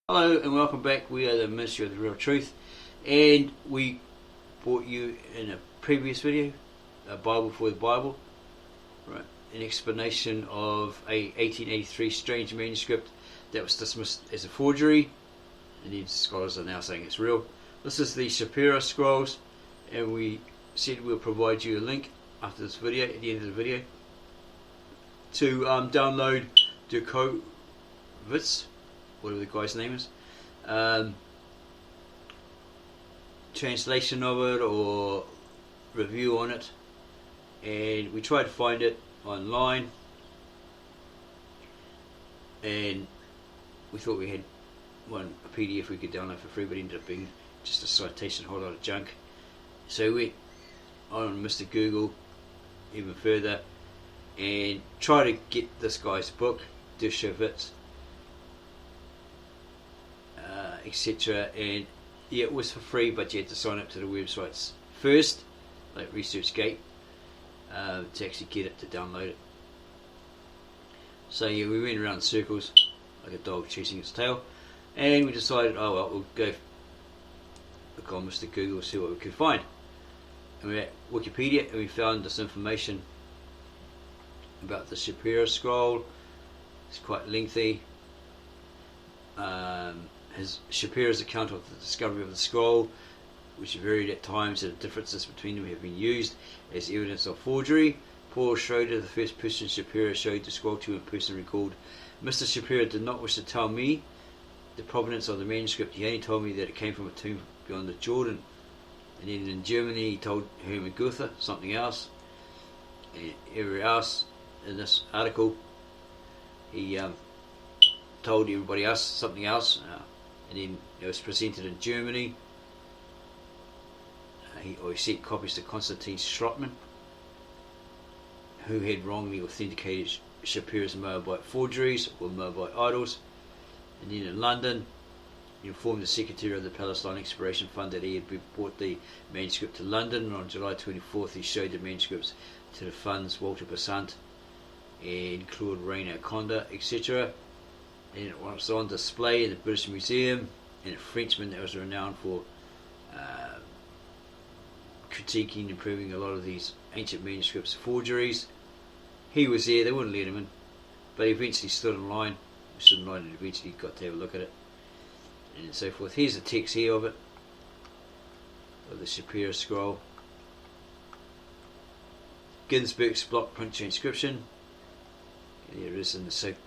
Hello and welcome back. We are the Ministry of the Real Truth, and we brought you in a previous video a Bible for the Bible, right? An explanation of a 1883 strange manuscript that was dismissed as a forgery, and then scholars are now saying it's real. This is the Shapira scrolls, and we said we'll provide you a link after this video, at the end of the video, to download the Kovitz, whatever the guy's name is, translation of it or review on it, and we tried to find it online, and we thought we had a PDF we could download for free, but it ended up being just a citation, a whole lot of junk. So we went on Mr. Google even further and try to get this guy's book, Dershowitz, etc. And yeah, it was for free, but you had to sign up to the websites first, like ResearchGate, to actually get it, to download it. So yeah, we went around in circles like a dog chasing its tail, and we decided, oh well, we'll go look on Mr. Google, see what we could find. And we're at Wikipedia, and we found this information about the Shapira scroll. It's quite lengthy. Shapira's account of the discovery of the scroll, which varied at times, and the differences between them have been used as evidence of forgery. Paul Schroeder, the first person Shapira showed the scroll to in person, recalled, "Mr. Shapira did not wish to tell me the provenance of the manuscript. He only told me that it came from a tomb beyond the Jordan." And then in Germany he told Hermann Goethe something else, and everywhere else in this article he told everybody else something else, and then it was presented in Germany. He sent copies to Constantine Schrottmann, who had wrongly authenticated Shapira's Moabite forgeries or Moabite idols. And then in London, he informed the Secretary of the Palestine Exploration Fund that he had brought the manuscript to London, and on July 24th he showed the manuscripts to the fund's Walter Besant and Claude Reynaud Conda, etc. And it was on display in the British Museum, and a Frenchman that was renowned for critiquing and proving a lot of these ancient manuscripts forgeries. He was there. They wouldn't let him in, but he eventually stood in line. And eventually got to have a look at it, and so forth. Here's the text here of it, of the Shapira scroll. Ginsberg's block print transcription. And there it is in the said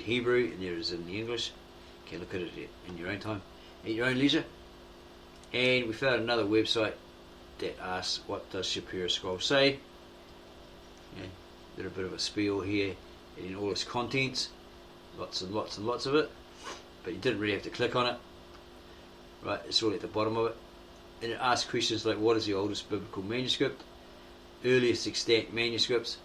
Hebrew, and there it is in the English. You can look at it in your own time, at your own leisure. And we found another website that asks, what does Shapira scroll say? Yeah, a little bit of a spiel here, and in all its contents, lots and lots and lots of it, but you didn't really have to click on it, right? It's all at the bottom of it, and it asks questions like, what is the oldest biblical manuscript? Earliest extant manuscripts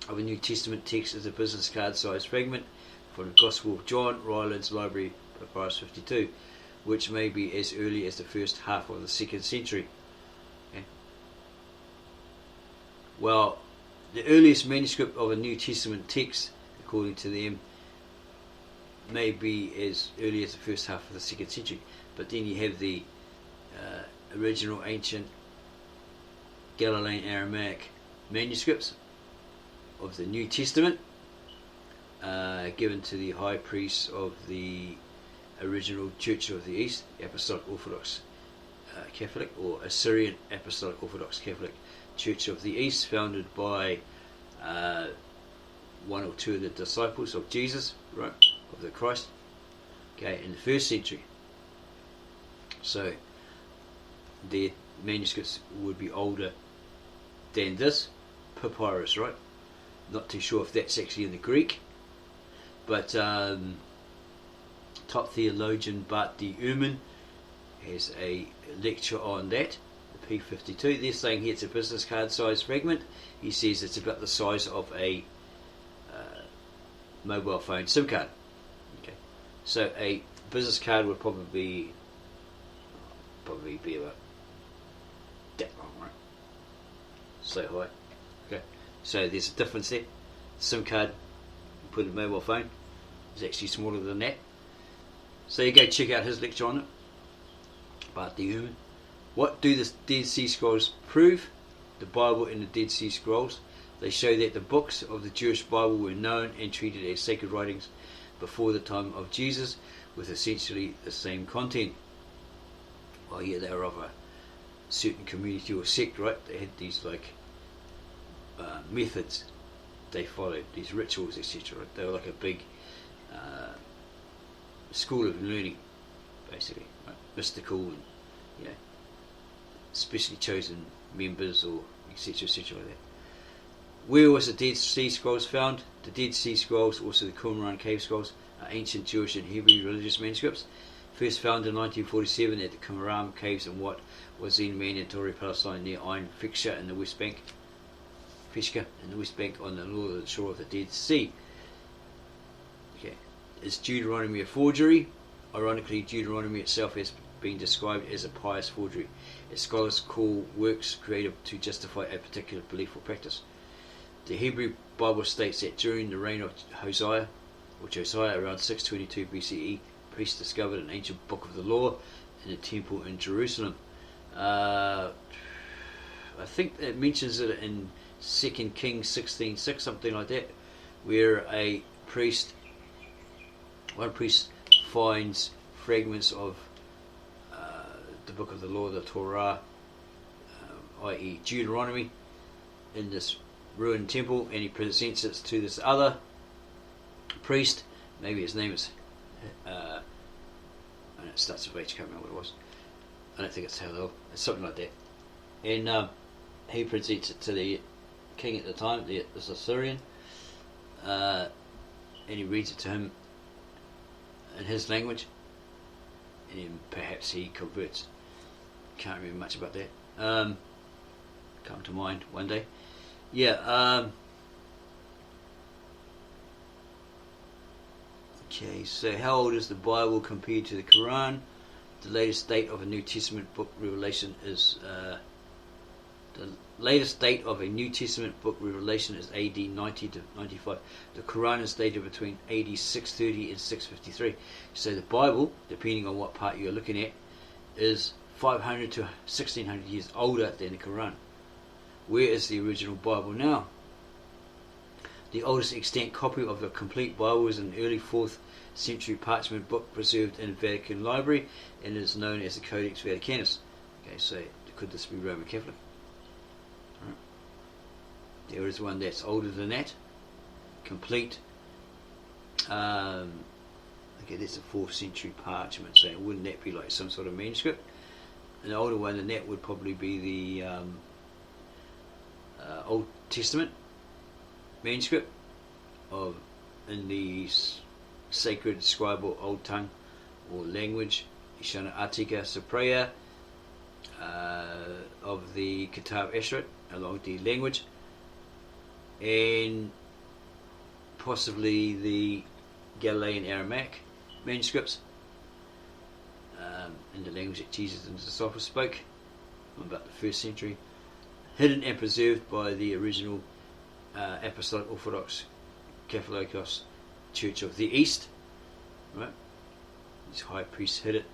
of a New Testament text is a business card sized fragment from the Gospel of John, Ryland's Library, Papyrus 52, which may be as early as the first half of the 2nd century. Okay. Well, the earliest manuscript of a New Testament text, according to them, may be as early as the first half of the 2nd century. But then you have the original ancient Galilean Aramaic manuscripts of the New Testament, given to the high priests of the original Church of the East, Apostolic Orthodox Catholic, or Assyrian Apostolic Orthodox Catholic Church of the East, founded by one or two of the disciples of Jesus, right, of the Christ, okay, in the 1st century. So their manuscripts would be older than this papyrus, right? Not too sure if that's actually in the Greek, but top theologian Bart D. Ehrman has a lecture on that, the P52. They're saying here it's a business card size fragment. He says it's about the size of a mobile phone SIM card. Okay, so a business card would probably be about that long, right? So high. Okay, so there's a difference there. SIM card, you put in a mobile phone, is actually smaller than that. So you go check out his lecture on it. But the human. What do the Dead Sea Scrolls prove? The Bible and the Dead Sea Scrolls. They show that the books of the Jewish Bible were known and treated as sacred writings before the time of Jesus, with essentially the same content. Well, yeah, they were of a certain community or sect, right? They had these methods they followed, these rituals, etc. Right? They were like a big school of learning, basically, right? Mystical and specially chosen members, or etc. etc. like that. Where was the Dead Sea Scrolls found? The Dead Sea Scrolls, also the Qumran Cave Scrolls, are ancient Jewish and Hebrew religious manuscripts, first found in 1947 at the Qumran Caves in what was then mandatory Palestine near Ain Fishka in the West Bank. On the northern shore of the Dead Sea. Okay, is Deuteronomy a forgery? Ironically, Deuteronomy itself has been described as a pious forgery, as scholars call works created to justify a particular belief or practice. The Hebrew Bible states that during the reign of Josiah around 622 BCE, priests discovered an ancient book of the law in the temple in Jerusalem. I think it mentions it in 2 Kings 16:6, something like that, where one priest finds fragments of the book of the law, the Torah, i.e. Deuteronomy, in this ruined temple, and he presents it to this other priest. Maybe his name is and it starts with H, I can't remember what it was. I don't think it's Hillel, it's something like that. And he presents it to the king at the time, the Assyrian, and he reads it to him in his language, and perhaps he converts. Can't remember much about that. Come to mind one day. Okay, so how old is the Bible compared to the Quran? The latest date of a New Testament book revelation is AD 90 to 95. The Quran is dated between AD 630 and 653. So the Bible, depending on what part you're looking at, is 500 to 1600 years older than the Quran. Where is the original Bible now? The oldest extant copy of the complete Bible is an early 4th century parchment book preserved in the Vatican Library and is known as the Codex Vaticanus. Okay, so could this be Roman Catholic? Right. There is one that's older than that, complete. Okay, that's a 4th century parchment, so wouldn't that be like some sort of manuscript? An older one than that would probably be the Old Testament manuscript in the sacred scribal old tongue or language, Ishana Atika Sapraya, of the Kitab Eshrat, along the language, and possibly the Galilean Aramaic manuscripts in the language that Jesus and the disciples spoke, from about the 1st century, hidden and preserved by the original Apostolic Orthodox Catholicos Church of the East. Right? These high priests hid it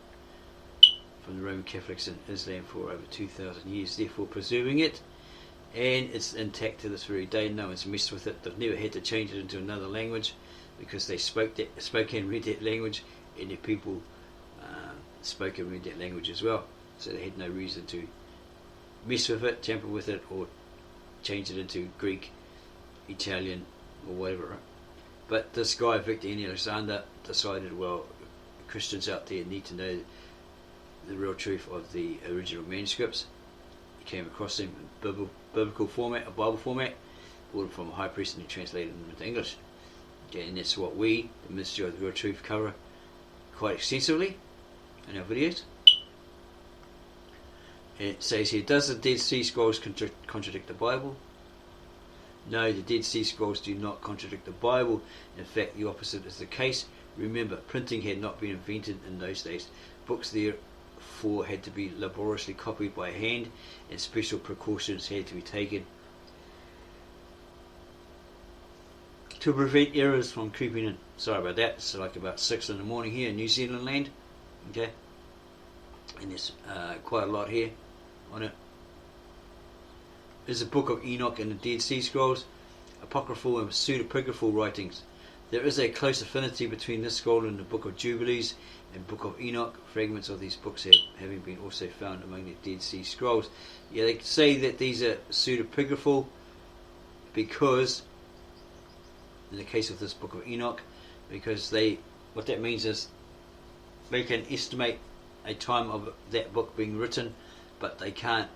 from the Roman Catholics in Islam for over 2,000 years, therefore preserving it, and it's intact to this very day. No one's messed with it. They've never had to change it into another language because they spoke and read that language, and the people spoke and read that language as well. So they had no reason to mess with it, tamper with it, or change it into Greek, Italian, or whatever. Right? But this guy, Victor N. Alexander, decided, well, Christians out there need to know the real truth of the original manuscripts. He came across them in biblical format, a Bible format, bought them from a high priest, and he translated them into English. Okay, and that's what we, the Mystery of the Real Truth, cover quite extensively in our videos. It says here, does the Dead Sea Scrolls contradict the Bible? No, the Dead Sea Scrolls do not contradict the Bible. In fact, the opposite is the case. Remember, printing had not been invented in those days. Books therefore had to be laboriously copied by hand, and special precautions had to be taken to prevent errors from creeping in. Sorry about that. It's like about 6 in the morning here in New Zealand land. Okay, and there's quite a lot here on it. There's the Book of Enoch and the Dead Sea Scrolls, apocryphal and pseudepigraphal writings. There is a close affinity between this scroll and the Book of Jubilees and Book of Enoch. Fragments of these books having been also found among the Dead Sea Scrolls. Yeah, they say that these are pseudepigraphal because, in the case of this Book of Enoch, because what that means is they can estimate a time of that book being written, but they can't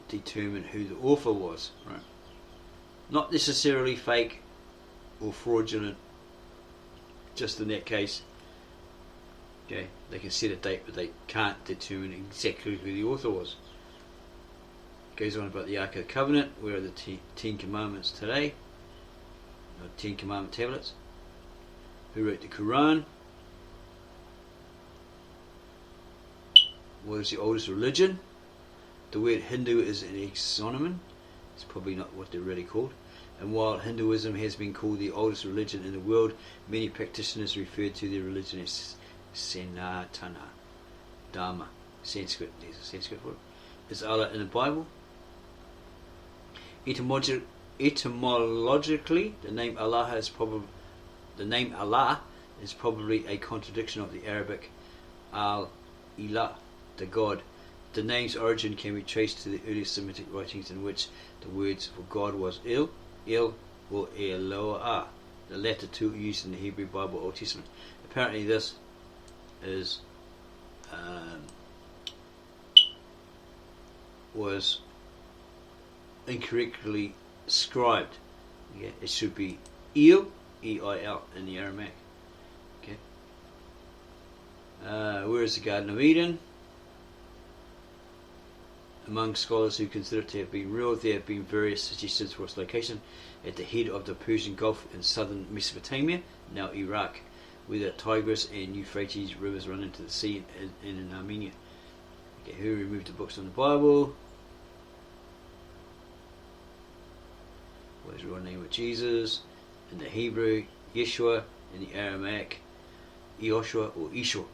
determine who the author was. Right? Not necessarily fake or fraudulent, just in that case. Okay, they can set a date, but they can't determine exactly who the author was. Goes on about the Ark of the Covenant. Where are the Ten Commandments today? The Ten Commandment tablets. Who wrote the Quran? What is the oldest religion? The word Hindu is an exonym. It's probably not what they're really called. And while Hinduism has been called the oldest religion in the world, many practitioners refer to their religion as Sanatana Dharma. Sanskrit. There's a Sanskrit word. Is Allah in the Bible? Etymologically, the name Allah is probably a contradiction of the Arabic al-Ilah, the God. The name's origin can be traced to the earliest Semitic writings in which the words for God was Il or Eloah, the latter two used in the Hebrew Bible Old Testament. Apparently this is was incorrectly scribed. Yeah, it should be Il, E-I-L in the Aramaic. Okay. Where is the Garden of Eden? Among scholars who consider it to have been real, there have been various suggestions for its location at the head of the Persian Gulf in southern Mesopotamia, now Iraq, where the Tigris and Euphrates rivers run into the sea, and in Armenia. Okay, who removed the books from the Bible? What is the real name of Jesus? In the Hebrew, Yeshua. In the Aramaic, Yoshua or Ishua.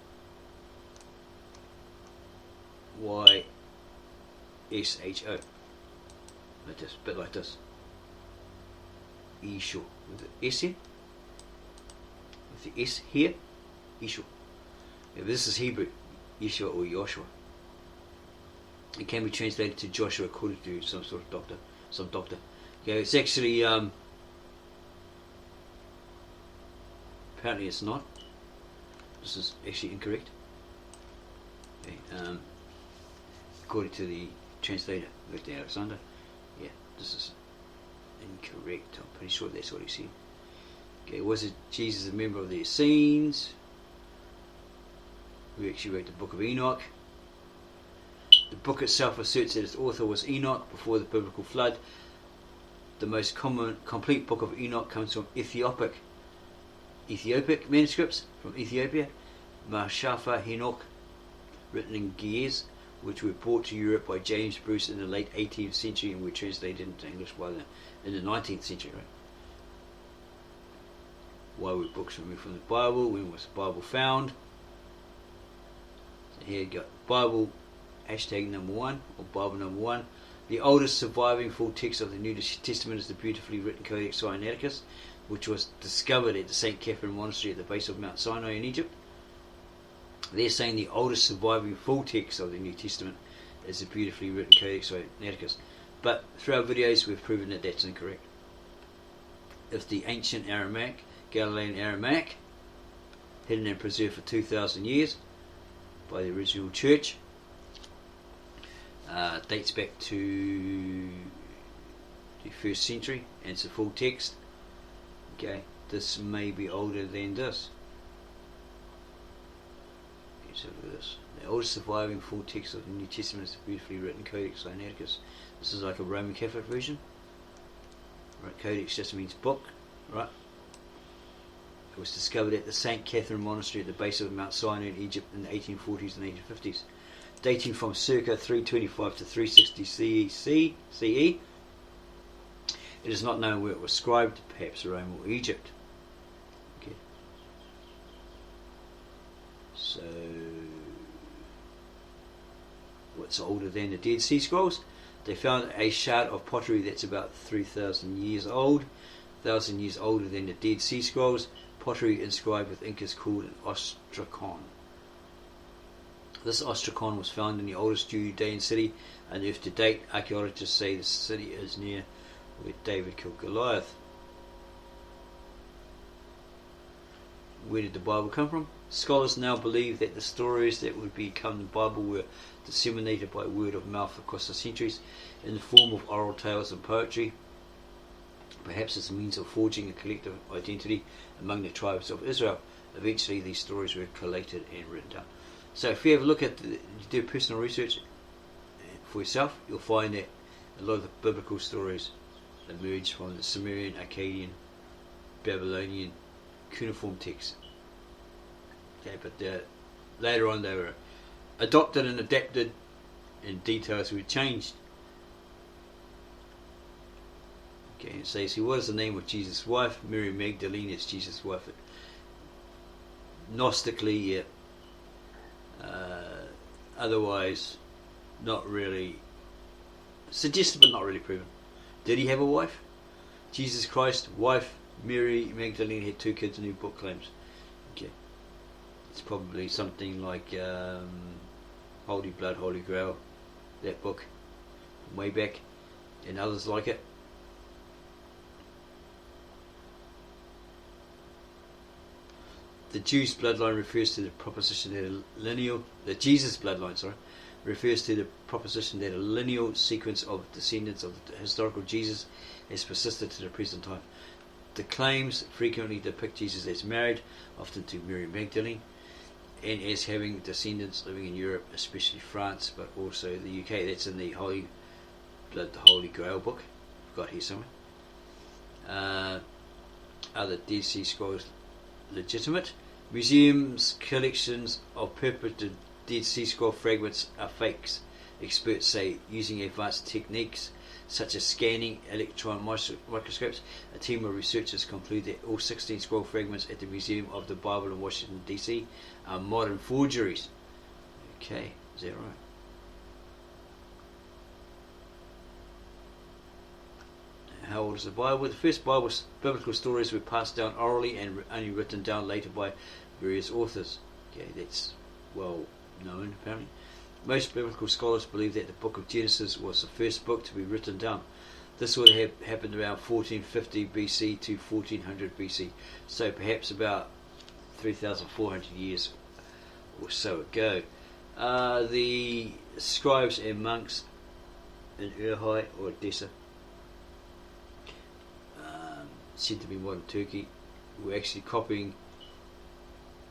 Y-S-H-O. Like this, bit like this. Ishua. With the S here. With the S here. Ishua. Yeah, this is Hebrew. Yeshua or Yoshua. It can be translated to Joshua according to some sort of doctor. Some doctor. Okay, it's actually apparently it's not. This is actually incorrect. Okay, according to the translator, Victor Alexander. Yeah, this is incorrect. I'm pretty sure that's what he said. Okay, was it Jesus a member of the Essenes? Who actually wrote the Book of Enoch? The book itself asserts that its author was Enoch before the biblical flood. The most complete Book of Enoch comes from Ethiopic manuscripts from Ethiopia, Mashafa Enoch, written in Ge'ez, which were brought to Europe by James Bruce in the late 18th century and were translated into English in the 19th century. Right? Why were books removed from the Bible? When was the Bible found? So here you got Bible #1 or Bible number 1. The oldest surviving full text of the New Testament is the beautifully written Codex Sinaiticus, which was discovered at the St. Catherine Monastery at the base of Mount Sinai in Egypt. They're saying the oldest surviving full text of the New Testament is the beautifully written Codex Sinaiticus. But through our videos we've proven that that's incorrect. If the ancient Aramaic, Galilean Aramaic, hidden and preserved for 2,000 years by the original church, dates back to the 1st century and it's a full text. Okay, this may be older than this. Let's look at this. The oldest surviving full text of the New Testament is the beautifully written Codex Sinaiticus. This is like a Roman Catholic version. Right, Codex just means book. Right. It was discovered at the St. Catherine Monastery at the base of Mount Sinai in Egypt in the 1840s and 1850s. Dating from circa 325 to 360 CE, It is not known where it was scribed, perhaps Rome or Egypt. Okay. So, what's older than the Dead Sea Scrolls? They found a shard of pottery that's about 3,000 years old, 1,000 years older than the Dead Sea Scrolls. Pottery inscribed with ink is called an ostracon. This ostracon was found in the oldest Judean city unearthed to date. Archaeologists say the city is near where David killed Goliath. Where did the Bible come from? Scholars now believe that the stories that would become the Bible were disseminated by word of mouth across the centuries in the form of oral tales and poetry, perhaps as a means of forging a collective identity among the tribes of Israel. Eventually these stories were collated and written down. So if you have a look at you do personal research for yourself, you'll find that a lot of the biblical stories emerged from the Sumerian, Akkadian, Babylonian cuneiform texts. Okay, but later on they were adopted and adapted and details were changed. Okay, so you see, what is the name of Jesus' wife? Mary Magdalene is Jesus' wife. Gnostically, yeah. Otherwise, not really suggested, but not really proven. Did he have a wife? Jesus Christ, wife Mary Magdalene had 2 kids, and new book claims. Okay, it's probably something like Holy Blood, Holy Grail, that book, way back, and others like it. The Jews' bloodline refers to the proposition that the Jesus bloodline, refers to the proposition that a lineal sequence of descendants of the historical Jesus has persisted to the present time. The claims frequently depict Jesus as married, often to Mary Magdalene, and as having descendants living in Europe, especially France, but also the UK. That's in the Holy Blood, the Holy Grail book. I've got here somewhere. Are the Dead Sea Scrolls legitimate? Museums' collections of purported Dead Sea Scroll fragments are fakes. Experts say using advanced techniques such as scanning electron microscopes, a team of researchers conclude that all 16 scroll fragments at the Museum of the Bible in Washington DC are modern forgeries. Okay, is that right? How old is the Bible? The first biblical stories were passed down orally and only written down later by various authors. Okay, that's well known apparently. Most biblical scholars believe that the book of Genesis was the first book to be written down. This would have happened around 1450 BC to 1400 BC, so perhaps about 3,400 years or so ago. The scribes and monks in Urhai or Edessa, said to be modern Turkey, were actually copying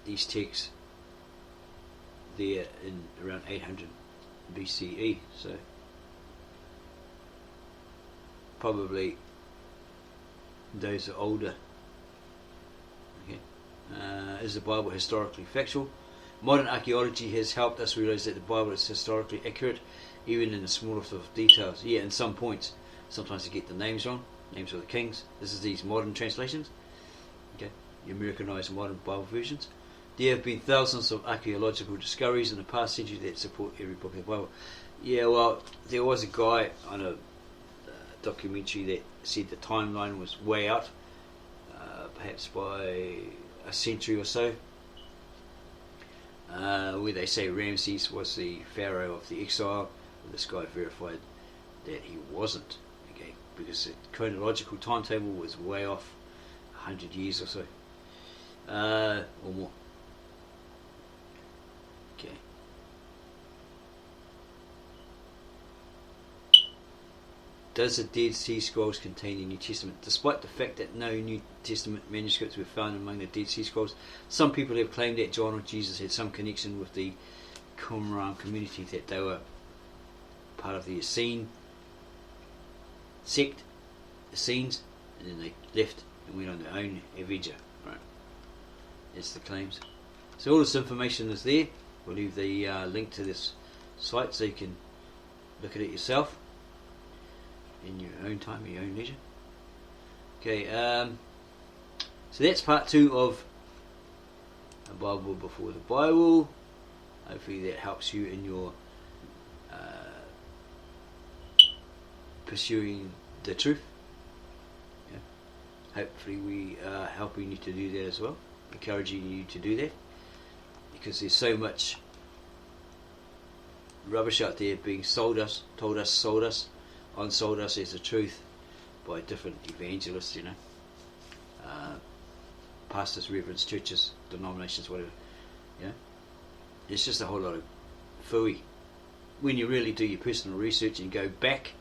these texts there in around 800 BCE, so probably those are older. Okay. Is the Bible historically factual? Modern archaeology has helped us realize that the Bible is historically accurate, even in the smallest of details. Yeah, in some points. Sometimes you get the names wrong, names of the kings. This is these modern translations. Okay, the Americanized modern Bible versions. There have been thousands of archaeological discoveries in the past century that support every book of the Bible. Yeah, well, there was a guy on a documentary that said the timeline was way out, perhaps by a century or so, where they say Ramses was the pharaoh of the exile. This guy verified that he wasn't, okay, because the chronological timetable was way off 100 years or so, or more. Okay. Does the Dead Sea Scrolls contain the New Testament? Despite the fact that no New Testament manuscripts were found among the Dead Sea Scrolls, some people have claimed that John or Jesus had some connection with the Qumran community, that they were part of the Essene sect, Essenes, and then they left and went on their own adventure. Right. That's the claims. So all this information is there. We'll leave the link to this site so you can look at it yourself in your own time, your own leisure. Okay, so that's part 2 of A Bible Before the Bible. Hopefully that helps you in your pursuing the truth. Yeah. Hopefully we are helping you to do that as well, encouraging you to do that, because there's so much rubbish out there being sold us, told us, sold us, unsold us as the truth by different evangelists, pastors, reverends, churches, denominations, whatever. It's just a whole lot of phooey. When you really do your personal research and go back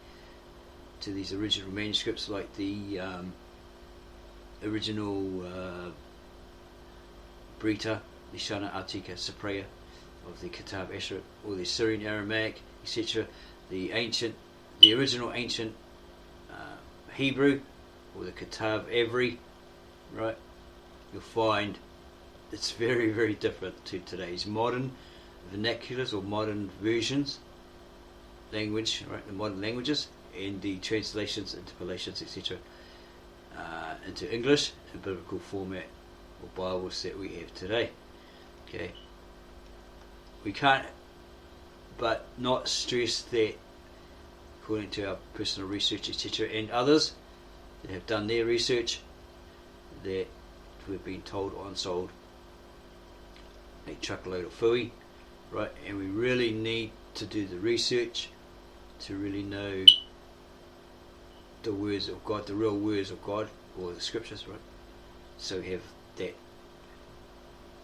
to these original manuscripts, like the original Brita, Lishana, Artika, Cypriot of the Kitab Esher, or the Syrian Aramaic, etc., the original ancient Hebrew, or the Kitab Evri, right? You'll find it's very, very different to today's modern vernaculars or modern versions, language, right? The modern languages and the translations, interpolations, etc., into English, in biblical format or Bibles that we have today. Okay, we can't but not stress that, according to our personal research, etc., and others that have done their research, that we've been told unsold a truckload of phooey, right? And we really need to do the research to really know the words of God, the real words of God, or the scriptures, right? So we have that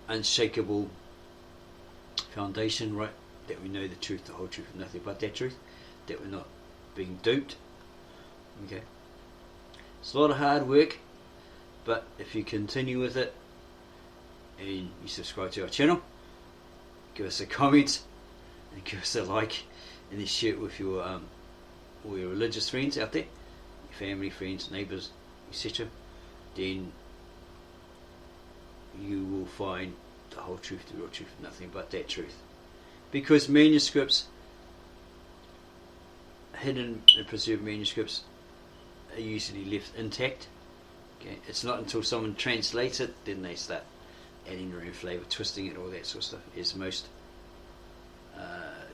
unshakable foundation, right? That we know the truth, the whole truth, and nothing but that truth, that we're not being duped. Okay, it's a lot of hard work, but if you continue with it and you subscribe to our channel, give us a comment and give us a like, and then share it with your all your religious friends out there, your family, friends, neighbours, etc., then you will find the whole truth, the real truth, nothing but that truth. Because manuscripts, hidden and preserved manuscripts, are usually left intact. Okay, it's not until someone translates it then they start adding their own flavour, twisting it, all that sort of stuff, as most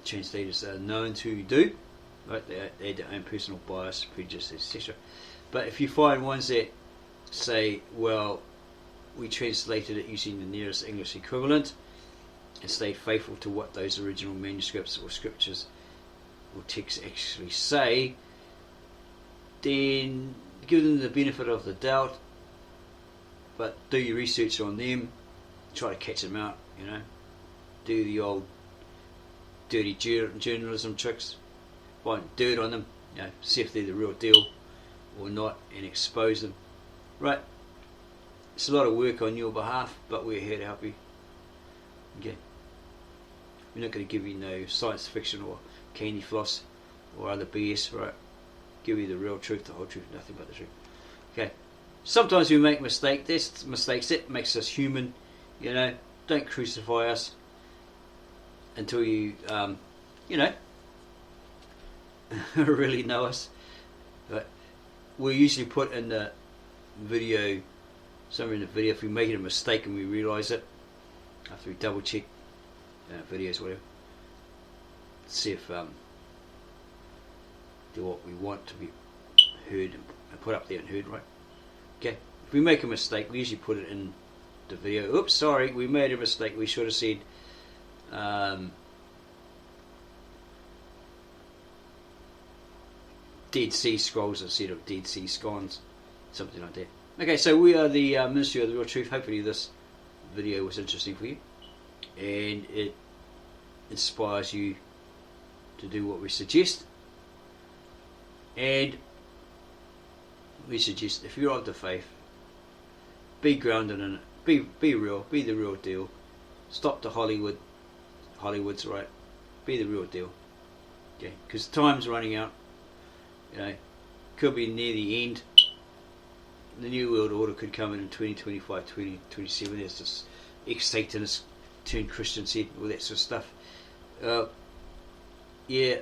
translators are known to do. Right, they add their own personal bias, prejudice, etc. But if you find ones that say, well, we translated it using the nearest English equivalent and stay faithful to what those original manuscripts or scriptures or texts actually say, then give them the benefit of the doubt, but do your research on them, try to catch them out, do the old dirty journalism tricks, find dirt on them, see if they're the real deal or not, and expose them. Right, it's a lot of work on your behalf, but we're here to help you. Okay, we're not going to give you no science fiction or candy floss or other BS, right? Give you the real truth, the whole truth, nothing but the truth. Okay, sometimes we make mistakes. That's mistakes. That makes us human. Don't crucify us until you really know us. But we usually put in the video, somewhere in the video, if we make a mistake and we realise it, after we double check videos, whatever, see if do what we want to be heard and put up there and heard, right? Okay, if we make a mistake, we usually put it in the video. Oops, sorry, we made a mistake. We should have said Dead Sea Scrolls instead of Dead Sea Scones, something like that. Okay, so we are the Ministry of the Real Truth. Hopefully this video was interesting for you and it inspires you to do what we suggest. And we suggest, if you're of the faith, be grounded in it, be real, be the real deal. Stop the Hollywood's, right? Be the real deal. Okay, because time's running out. Could be near the end. The New World Order could come in 2025, 2027. There's this ex-Satanists turned Christians in, all that sort of stuff. Yeah,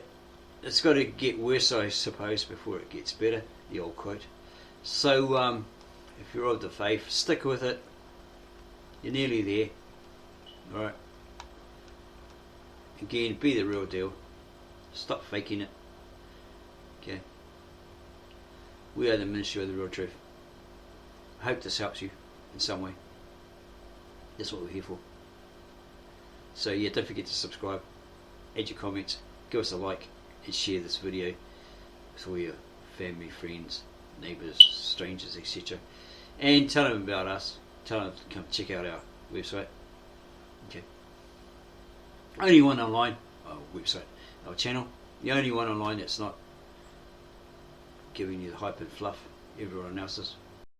it's got to get worse, I suppose, before it gets better. The old quote. So if you're of the faith, stick with it. You're nearly there. Alright. Again, be the real deal. Stop faking it. Okay. We are the ministry of the real truth. I hope this helps you in some way. That's what we're here for. So yeah, don't forget to subscribe, add your comments, give us a like, and share this video with all your family, friends, neighbours, strangers, etc. And tell them about us. Tell them to come check out our website. Okay. Only one online, our website, our channel. The only one online that's not giving you the hype and fluff everyone else is.